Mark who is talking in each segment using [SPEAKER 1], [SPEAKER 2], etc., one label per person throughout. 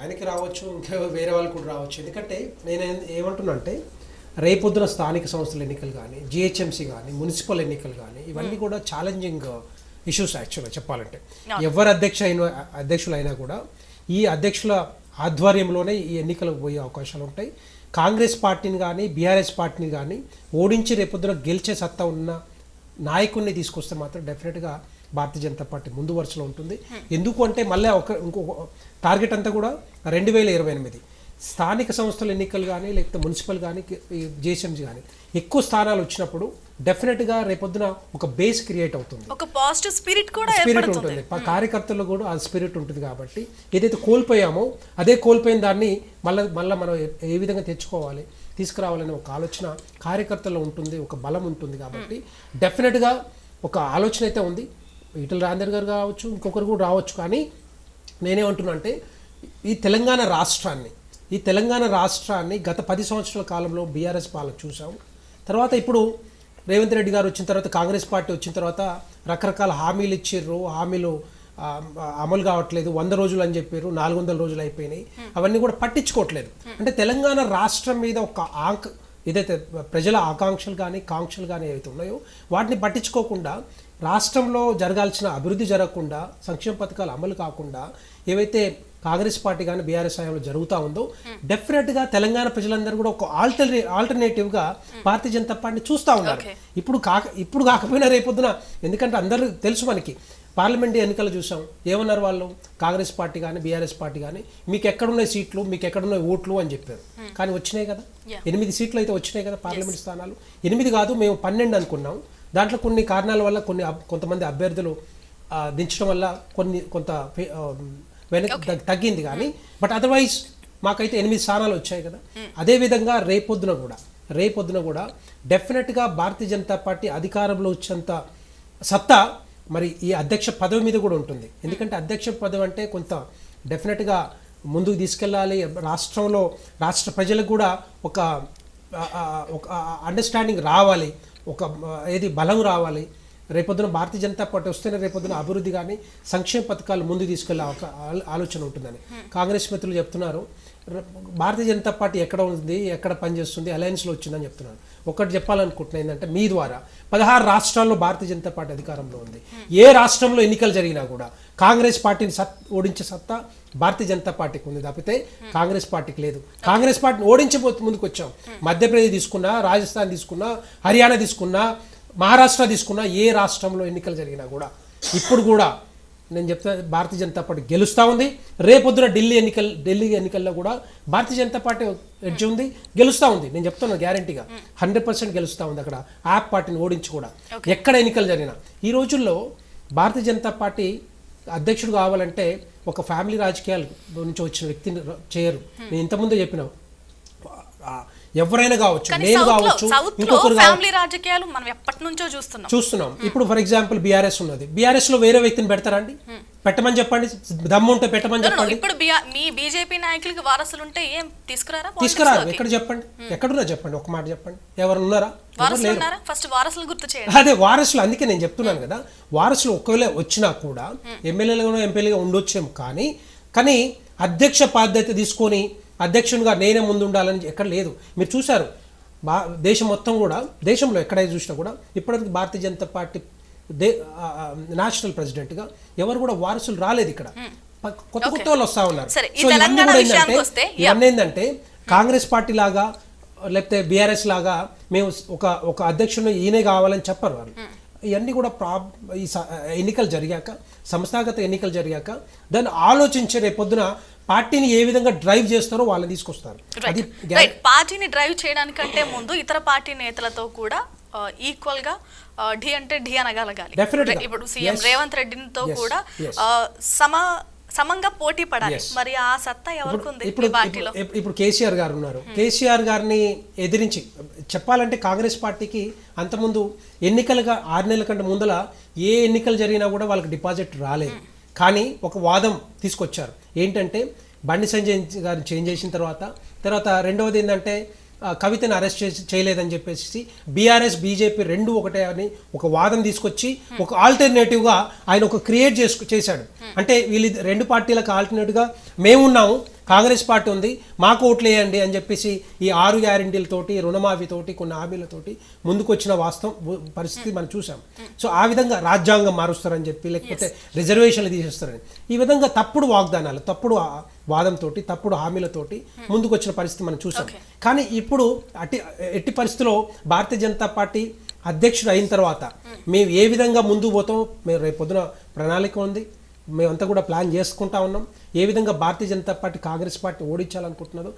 [SPEAKER 1] ఆయనకి రావచ్చు, ఇంకా వేరే వాళ్ళు కూడా రావచ్చు. ఎందుకంటే నేను ఏమంటున్నా అంటే రేపొద్దున స్థానిక సంస్థల ఎన్నికలు కానీ, జిహెచ్ఎంసీ కానీ, మున్సిపల్ ఎన్నికలు కానీ ఇవన్నీ కూడా ఛాలెంజింగ్ ఇష్యూస్ యాక్చువల్గా చెప్పాలంటే. ఎవరు అధ్యక్షులైనా కూడా ఈ అధ్యక్షుల ఆధ్వర్యంలోనే ఈ ఎన్నికలకు పోయే అవకాశాలు ఉంటాయి. కాంగ్రెస్ పార్టీని కానీ బీఆర్ఎస్ పార్టీని కానీ ఓడించి రేపొద్దున గెలిచే సత్తా ఉన్న నాయకుడిని తీసుకొస్తే మాత్రం డెఫినెట్గా భారతీయ జనతా పార్టీ ముందు వరుసలో ఉంటుంది. ఎందుకు అంటే మళ్ళీ ఇంకొక టార్గెట్ అంతా కూడా 2028 స్థానిక సంస్థల ఎన్నికలు కానీ లేకపోతే మున్సిపల్ కానీ జిహెచ్ఎంసీ కానీ ఎక్కువ స్థానాలు వచ్చినప్పుడు డెఫినెట్గా రేపొద్దున ఒక బేస్ క్రియేట్ అవుతుంది,
[SPEAKER 2] ఒక పాజిటివ్ స్పిరిట్
[SPEAKER 1] ఉంటుంది. కార్యకర్తల్లో కూడా ఆ స్పిరిట్ ఉంటుంది. కాబట్టి ఏదైతే కోల్పోయామో అదే కోల్పోయిన దాన్ని మళ్ళీ మనం ఏ విధంగా తీసుకురావాలనే ఒక ఆలోచన కార్యకర్తల్లో ఉంటుంది, ఒక బలం ఉంటుంది. కాబట్టి డెఫినెట్గా ఒక ఆలోచన అయితే ఉంది. ఈటల రాజేందర్ గారు కావచ్చు, ఇంకొకరు కూడా రావచ్చు. కానీ నేనేమంటున్నా అంటే ఈ తెలంగాణ రాష్ట్రాన్ని గత 10 సంవత్సరాల కాలంలో బీఆర్ఎస్ పాలన చూసాం. తర్వాత ఇప్పుడు రేవంత్ రెడ్డి గారు వచ్చిన తర్వాత, కాంగ్రెస్ పార్టీ వచ్చిన తర్వాత రకరకాల హామీలు ఇచ్చిర్రు, హామీలు అమలు కావట్లేదు. 100 రోజులు అని చెప్పారు, 400 రోజులు అయిపోయినాయి. అవన్నీ కూడా పట్టించుకోవట్లేదు. అంటే తెలంగాణ రాష్ట్రం మీద ఒక ఏదైతే ప్రజల ఆకాంక్షలు కానీ కాంక్షలు కానీ ఏవైతే ఉన్నాయో వాటిని పట్టించుకోకుండా, రాష్ట్రంలో జరగాల్సిన అభివృద్ధి జరగకుండా, సంక్షేమ పథకాలు అమలు కాకుండా ఏవైతే కాంగ్రెస్ పార్టీ కానీ బీఆర్ఎస్ హయాంలో జరుగుతూ ఉందో డెఫినెట్గా తెలంగాణ ప్రజలందరూ కూడా ఒక ఆల్టర్నేటివ్గా భారతీయ జనతా పార్టీని చూస్తూ ఉన్నారు. ఇప్పుడు కాకపోయినా రేపొద్దున, ఎందుకంటే అందరూ తెలుసు మనకి పార్లమెంట్ ఎన్నికలు చూసాం. ఏమన్నారు వాళ్ళు, కాంగ్రెస్ పార్టీ కానీ బీఆర్ఎస్ పార్టీ కానీ మీకు ఎక్కడున్నాయి సీట్లు, మీకు ఎక్కడున్నాయి ఓట్లు అని చెప్పారు. కానీ వచ్చినాయి కదా, 8 సీట్లు అయితే వచ్చినాయి కదా పార్లమెంట్ స్థానాలు. 8 కాదు, మేము 12 అనుకున్నాం. దాంట్లో కొన్ని కారణాల వల్ల కొంతమంది అభ్యర్థులు దించడం వల్ల కొంత వెనక్కి తగ్గింది. కానీ బట్ అదర్వైజ్ మాకైతే 8 స్థానాలు వచ్చాయి కదా. అదేవిధంగా రేపొద్దున కూడా డెఫినెట్గా భారతీయ జనతా పార్టీ అధికారంలో వచ్చేంత సత్తా మరి ఈ అధ్యక్ష పదవి మీద కూడా ఉంటుంది. ఎందుకంటే అధ్యక్ష పదవి అంటే కొంత డెఫినెట్గా ముందుకు తీసుకెళ్ళాలి. రాష్ట్ర ప్రజలకు కూడా ఒక అండర్స్టాండింగ్ రావాలి, ఒక బలం రావాలి. రేపొద్దున భారతీయ జనతా పార్టీ వస్తేనే రేపొద్దున అభివృద్ధి కానీ సంక్షేమ పథకాలు ముందు తీసుకెళ్లే ఆలోచన ఉంటుందని కాంగ్రెస్ మిత్రులు చెప్తున్నారు. భారతీయ జనతా పార్టీ ఎక్కడ ఉంది, ఎక్కడ పనిచేస్తుంది, అలయన్స్లో వచ్చిందని చెప్తున్నారు. ఒకటి చెప్పాలనుకుంటున్నా ఏంటంటే, మీ ద్వారా 16 రాష్ట్రాల్లో భారతీయ జనతా పార్టీ అధికారంలో ఉంది. ఏ రాష్ట్రంలో ఎన్నికలు జరిగినా కూడా కాంగ్రెస్ పార్టీని ఓడించే సత్తా భారతీయ జనతా పార్టీకి ఉంది తప్పితే కాంగ్రెస్ పార్టీకి లేదు. కాంగ్రెస్ పార్టీని ఓడించబోతు ముందుకు వచ్చాం. మధ్యప్రదేశ్ తీసుకున్నా, రాజస్థాన్ తీసుకున్నా, హర్యానా తీసుకున్నా, మహారాష్ట్ర తీసుకున్నా, ఏ రాష్ట్రంలో ఎన్నికలు జరిగినా కూడా ఇప్పుడు కూడా నేను చెప్తా భారతీయ జనతా పార్టీ గెలుస్తూ ఉంది. రేపొద్దున ఢిల్లీ ఎన్నికల్లో కూడా భారతీయ జనతా పార్టీ ఎడ్జ్ ఉంది, గెలుస్తూ ఉంది. నేను చెప్తాను గ్యారంటీగా 100% గెలుస్తూ ఉంది. అక్కడ యాప్ పార్టీని ఓడించి కూడా ఎక్కడ ఎన్నికలు జరిగినా. ఈ రోజుల్లో భారతీయ జనతా పార్టీ అధ్యక్షుడు కావాలంటే ఒక ఫ్యామిలీ రాజకీయాల నుంచి వచ్చిన వ్యక్తిని చేయరు. నేను ఇంతకుముందే చెప్పిన ఎవరైనా కావచ్చు, నేను కావచ్చు, ఇంకొకరు
[SPEAKER 2] రాజకీయాలు మనం ఎప్పటి నుంచో చూస్తున్నాం.
[SPEAKER 1] ఇప్పుడు ఫర్ ఎగ్జాంపుల్ బీఆర్ఎస్ ఉన్నది, బీఆర్ఎస్ లో వేరే వ్యక్తిని పెడతారండి? పెట్టమని చెప్పండి, దమ్ము ఉంటే పెట్టమని చెప్పండి.
[SPEAKER 2] ఇప్పుడు మీ బీజేపీ నాయకులకి వారసులు ఉంటే ఏం
[SPEAKER 1] తీసుకురారు? ఎక్కడ చెప్పండి, ఎక్కడున్నా చెప్పండి, ఒక మాట చెప్పండి. ఎవరు ఉన్నారా?
[SPEAKER 2] ఫస్ట్ వారసులు గుర్తు చేయండి.
[SPEAKER 1] అదే వారసులు, అందుకే నేను చెప్తున్నాను కదా, వారసులు ఒకవేళ వచ్చినా కూడా ఎమ్మెల్యేలుగా ఎంపీలుగా ఉండొచ్చేమో, కానీ అధ్యక్ష బాధ్యత తీసుకొని అధ్యక్షునిగా నేనే ముందు ఉండాలని ఎక్కడ లేదు. మీరు చూశారు దేశం మొత్తం కూడా, దేశంలో ఎక్కడైతే చూసినా కూడా ఇప్పటివరకు భారతీయ జనతా పార్టీ నేషనల్ ప్రెసిడెంట్గా ఎవరు కూడా వారసులు రాలేదు. ఇక్కడ కొత్త వాళ్ళు వస్తూ ఉన్నారు. సో ఇవన్నీ కూడా ఏంటంటే కాంగ్రెస్ పార్టీ లాగా లేకపోతే బీఆర్ఎస్ లాగా మేము ఒక అధ్యక్షుని ఈయనే కావాలని చెప్పరు వాళ్ళు. ఇవన్నీ కూడా ఈ ఎన్నికలు జరిగాక, సంస్థాగత ఎన్నికలు జరిగాక దాన్ని ఆలోచించే రేపొద్దున పార్టీని ఏ విధంగా డ్రైవ్ చేస్తారో వాళ్ళని తీసుకొస్తారు.
[SPEAKER 2] పార్టీని డ్రైవ్ చేయడానికంటే ముందు ఇతర పార్టీ నేతలతో కూడా ఈక్వల్ గా ఢీ అంటే ఢీ అనగలగాలి. ఇప్పుడు సీఎం రేవంత్ రెడ్డితో కూడా సమంగా పోటీ పడాలి. మరి ఆ సత్తా ఎవరికి ఉంది పార్టీలో?
[SPEAKER 1] ఇప్పుడు కేసీఆర్ గారు ఉన్నారు. కేసీఆర్ గారిని ఎదిరించి చెప్పాలంటే కాంగ్రెస్ పార్టీకి అంతకుముందు ఎన్నికలుగా 6 నెలల కంటే ముందల ఏ ఎన్నికలు జరిగినా కూడా వాళ్ళకి డిపాజిట్ రాలేదు. కానీ ఒక వాదం తీసుకొచ్చారు. ఏంటంటే బండి సంజయ్ గారిని చేంజ్ చేసిన తర్వాత రెండవది ఏంటంటే కవితను అరెస్ట్ చేయలేదని చెప్పేసి బీఆర్ఎస్ బీజేపీ రెండు ఒకటే అని ఒక వాదం తీసుకొచ్చి ఒక ఆల్టర్నేటివ్గా ఆయన ఒక క్రియేట్ చేశాడు. అంటే వీళ్ళు రెండు పార్టీలకు ఆల్టర్నేటివ్గా మేమున్నాము, కాంగ్రెస్ పార్టీ ఉంది, మాకు ఓట్లు వేయండి అని చెప్పేసి ఈ 6 గ్యారెంటీలతోటి, రుణమాఫీతోటి, కొన్ని హామీలతోటి ముందుకు వచ్చిన పరిస్థితి మనం చూసాం. సో ఆ విధంగా రాజ్యాంగం మారుస్తారని చెప్పి, లేకపోతే రిజర్వేషన్లు తీసేస్తారని, ఈ విధంగా తప్పుడు వాగ్దానాలు, తప్పుడు వాదంతో, తప్పుడు హామీలతోటి ముందుకు వచ్చిన పరిస్థితి మనం చూసాం. కానీ ఇప్పుడు ఎట్టి పరిస్థితిలో భారతీయ జనతా పార్టీ అధ్యక్షుడు అయిన తర్వాత మేము ఏ విధంగా ముందుకు పోతాం, మేము రేపు పొద్దున ప్రణాళిక ఉంది, మేమంతా కూడా ప్లాన్ చేసుకుంటా ఉన్నాం. ఏ విధంగా భారతీయ జనతా పార్టీ కాంగ్రెస్ పార్టీ ఓడించాలనుకుంటున్నదో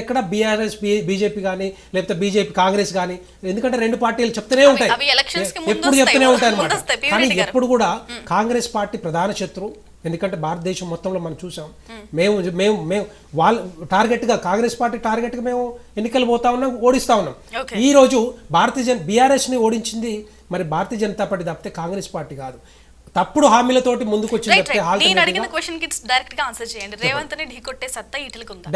[SPEAKER 1] ఇక్కడ బీఆర్ఎస్ బీజేపీ కానీ, లేకపోతే బీజేపీ కాంగ్రెస్ కానీ, ఎందుకంటే రెండు పార్టీలు చెప్తూనే ఉంటాయి, ఎప్పుడు చెప్తూనే ఉంటాయి అన్నమాట. కానీ ఎప్పుడు కూడా కాంగ్రెస్ పార్టీ ప్రధాన శత్రువు. ఎందుకంటే భారతదేశం మొత్తంలో మనం చూసాం, మేము వాళ్ళ టార్గెట్గా, కాంగ్రెస్ పార్టీ టార్గెట్గా మేము ఎన్నికలు పోతా ఉన్నాం, ఓడిస్తా ఉన్నాం. ఈ రోజు బీఆర్ఎస్ని ఓడించింది మరి భారతీయ జనతా పార్టీ తప్పితే కాంగ్రెస్ పార్టీ కాదు. తప్పుడు హామీలతోటి ముందుకు వచ్చింది.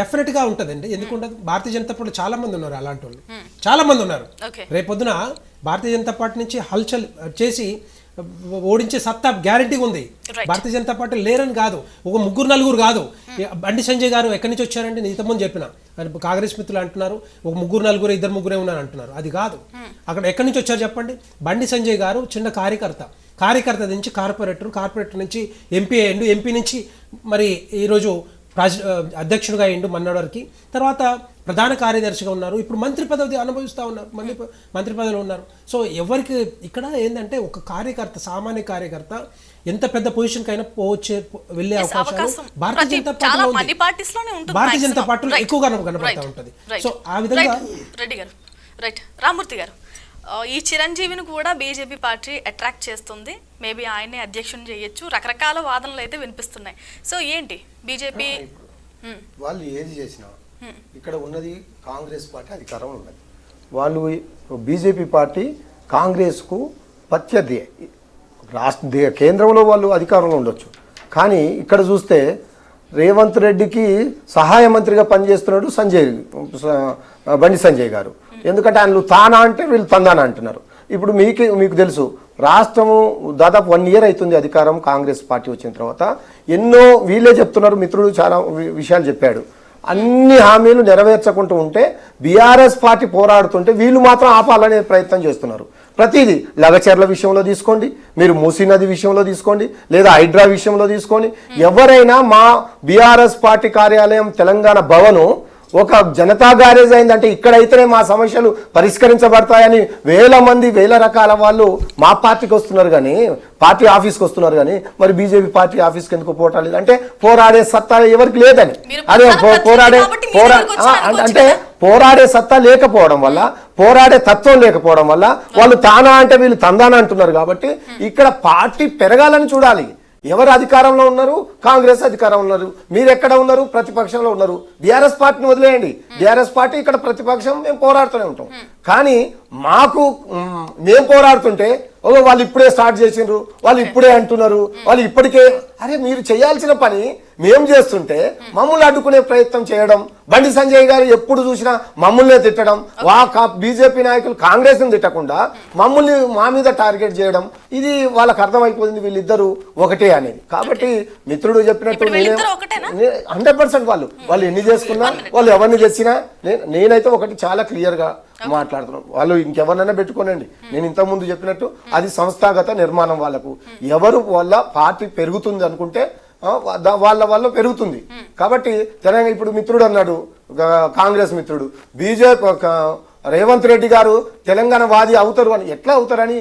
[SPEAKER 1] డెఫినెట్ గా ఉంటదండి, ఎందుకంటే భారతీయ జనతా పార్టీ చాలా మంది ఉన్నారు, అలాంటి వాళ్ళు చాలా మంది ఉన్నారు. రేపొద్దున భారతీయ జనతా పార్టీ నుంచి హల్చల్ చేసి ఓడించే సత్తా గ్యారంటీ ఉంది. భారతీయ జనతా పార్టీ లేరని కాదు, ఒక 3-4 కాదు. బండి సంజయ్ గారు ఎక్కడి నుంచి వచ్చారంటే నేను ఇంతకుముందు చెప్పిన, కాంగ్రెస్ మిత్రులు అంటున్నారు ఒక 3-4, 2-3 ఉన్నారు అంటున్నారు. అది కాదు, అక్కడ ఎక్కడి నుంచి వచ్చారు చెప్పండి. బండి సంజయ్ గారు చిన్న కార్యకర్త నుంచి కార్పొరేటర్ నుంచి ఎంపీ అయ్యిండు, ఎంపీ నుంచి మరి ఈరోజు అధ్యక్షుడిగా అయ్యిండు మన్నాడు. తర్వాత ప్రధాన కార్యదర్శిగా ఉన్నారు, ఇప్పుడు మంత్రి పదవి అనుభవిస్తూ ఉన్నారు, మంత్రి పదవిలో ఉన్నారు. సో ఎవరికి ఇక్కడ ఏంటంటే ఒక కార్యకర్త, సామాన్య కార్యకర్త ఎంత పెద్ద పొజిషన్కి అయినా వెళ్ళే అవకాశాలు భారతీయ జనతా పార్టీలో ఉంది, భారతీయ జనతా పార్టీలో ఎక్కువగా కనబడతా ఉంటుంది. సో ఆ విధంగా
[SPEAKER 2] రెడ్డి గారు, రైట్, రామ్మూర్తి గారు, ఈ చిరంజీవిని కూడా బీజేపీ పార్టీ అట్రాక్ట్ చేస్తుంది, మేబీ ఆయనే అధ్యక్షుని చేయొచ్చు, రకరకాల వాదనలు అయితే వినిపిస్తున్నాయి. సో ఏంటి బీజేపీ
[SPEAKER 3] వాళ్ళు ఏది చేసినా ఇక్కడ ఉన్నది కాంగ్రెస్ పార్టీ అధికారంలో ఉన్నది. వాళ్ళు బీజేపీ పార్టీ కాంగ్రెస్కు ప్రత్యర్థి. కేంద్రంలో వాళ్ళు అధికారంలో ఉండొచ్చు, కానీ ఇక్కడ చూస్తే రేవంత్ రెడ్డికి సహాయ మంత్రిగా పనిచేస్తున్నాడు బండి సంజయ్ గారు. ఎందుకంటే ఆయన తానా అంటే వీళ్ళు తందానా అంటున్నారు. ఇప్పుడు మీకు తెలుసు, రాష్ట్రము దాదాపు 1 year అవుతుంది అధికారం కాంగ్రెస్ పార్టీ వచ్చిన తర్వాత. ఎన్నో వీళ్ళే చెప్తున్నారు, మిత్రుడు చాలా విషయాలు చెప్పాడు. అన్ని హామీలు నెరవేర్చకుంటూ ఉంటే బీఆర్ఎస్ పార్టీ పోరాడుతుంటే వీళ్ళు మాత్రం ఆపాలనే ప్రయత్నం చేస్తున్నారు. ప్రతిదీ లగచర్ల విషయంలో తీసుకోండి, మీరు మూసీ నది విషయంలో తీసుకోండి, లేదా హైడ్రా విషయంలో తీసుకోండి. ఎవరైనా మా బీఆర్ఎస్ పార్టీ కార్యాలయం తెలంగాణ భవను ఒక జనతా గ్యారేజ్ అయిందంటే ఇక్కడైతేనే మా సమస్యలు పరిష్కరించబడతాయని వేల రకాల వాళ్ళు మా పార్టీకి వస్తున్నారు, కానీ పార్టీ ఆఫీస్కి వస్తున్నారు. కానీ మరి బీజేపీ పార్టీ ఆఫీస్కి ఎందుకు పోవట్లేదు అంటే పోరాడే సత్తా ఎవరికి లేదని. అదే పోరాడే సత్తా లేకపోవడం వల్ల, పోరాడే తత్వం లేకపోవడం వల్ల వాళ్ళు తానా అంటే వీళ్ళు తందానా అంటున్నారు. కాబట్టి ఇక్కడ పార్టీ పెరగాలని చూడాలి. ఎవరు అధికారంలో ఉన్నారు? కాంగ్రెస్ అధికారంలో ఉన్నారు. మీరు ఎక్కడ ఉన్నారు? ప్రతిపక్షంలో ఉన్నారు. బీఆర్ఎస్ పార్టీని వదిలేయండి, బీఆర్ఎస్ పార్టీ ఇక్కడ ప్రతిపక్షం, మేము పోరాడుతూనే ఉంటాం. కానీ మేము పోరాడుతుంటే వాళ్ళు ఇప్పుడే స్టార్ట్ చేసిండ్రు, వాళ్ళు ఇప్పుడే అంటున్నారు, వాళ్ళు ఇప్పటికే. అరే మీరు చేయాల్సిన పని మేము చేస్తుంటే మమ్మల్ని అడ్డుకునే ప్రయత్నం చేయడం. బండి సంజయ్ గారు ఎప్పుడు చూసినా మమ్మల్నే తిట్టడం, బీజేపీ నాయకులు కాంగ్రెస్ ని తిట్టకుండా మమ్మల్ని మా మీద టార్గెట్ చేయడం, ఇది వాళ్ళకి అర్థమైపోయింది వీళ్ళిద్దరూ ఒకటే అనేది. కాబట్టి మిత్రుడు చెప్పినట్టు 100% వాళ్ళు ఎన్ని చేసుకున్నా, వాళ్ళు ఎవరిని తెచ్చినా, నేనైతే ఒకటి చాలా క్లియర్ గా మాట్లాడుతున్నాం. వాళ్ళు ఇంకెవరినైనా పెట్టుకోనండి, నేను ఇంతకుముందు చెప్పినట్టు అది సంస్థాగత నిర్మాణం. వాళ్ళకు ఎవరు వాళ్ళ పార్టీ పెరుగుతుంది అనుకుంటే వాళ్ళ వల్ల పెరుగుతుంది. కాబట్టి తెలంగాణ ఇప్పుడు మిత్రుడు అన్నాడు, కాంగ్రెస్ మిత్రుడు, బీజేపీ రేవంత్ రెడ్డి గారు తెలంగాణ వాది అవుతారు అని. ఎట్లా అవుతారని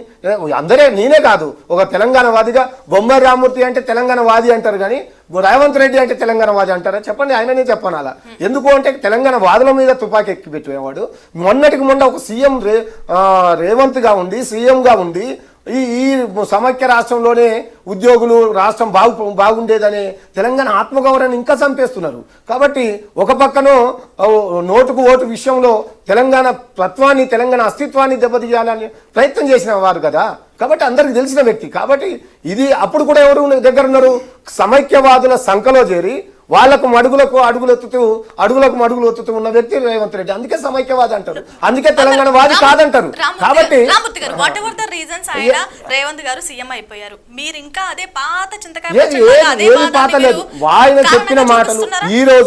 [SPEAKER 3] అందరే, నేనే కాదు, ఒక తెలంగాణ వాదిగా బొమ్మరి రామ్మూర్తి అంటే తెలంగాణ వాది అంటారు, కానీ రేవంత్ రెడ్డి అంటే తెలంగాణ వాది అంటారా? చెప్పండి, ఆయననే చెప్పాను అలా. ఎందుకు అంటే తెలంగాణ వాదుల మీద తుపాకీ ఎక్కి పెట్టేవాడు. మొన్నటికి మొన్న ఒక సీఎం రేవంత్గా ఉండి, సీఎంగా ఉండి ఈ సమైక్య రాష్ట్రంలోనే ఉద్యోగులు, రాష్ట్రం బాగుండేదనే తెలంగాణ ఆత్మగౌరవాన్ని ఇంకా చంపేస్తున్నారు. కాబట్టి ఒక పక్కనో నోటుకు ఓటు విషయంలో తెలంగాణ తత్వాన్ని, తెలంగాణ అస్తిత్వాన్ని దెబ్బతీయాలని ప్రయత్నం చేసిన వారు కదా. కాబట్టి అందరికి తెలిసిన వ్యక్తి. కాబట్టి ఇది అప్పుడు కూడా ఎవరు దగ్గర ఉన్నారు? సమైక్యవాదుల సంఖలో చేరి వాళ్లకు మడుగులకు మడుగులు ఒత్తుతూ ఉన్న వ్యక్తి రేవంత్ రెడ్డి. అందుకే సమైక్యవాది అంటారు, అందుకే తెలంగాణ వాది కాదంటారు. కాబట్టి
[SPEAKER 2] రేవంత్ గారు సీఎం అయిపోయారు, మీరు ఇంకా అదే పాత చింతకాయ
[SPEAKER 3] ఏది పాత లేదు. ఆయన చెప్పిన మాటలు ఈ రోజు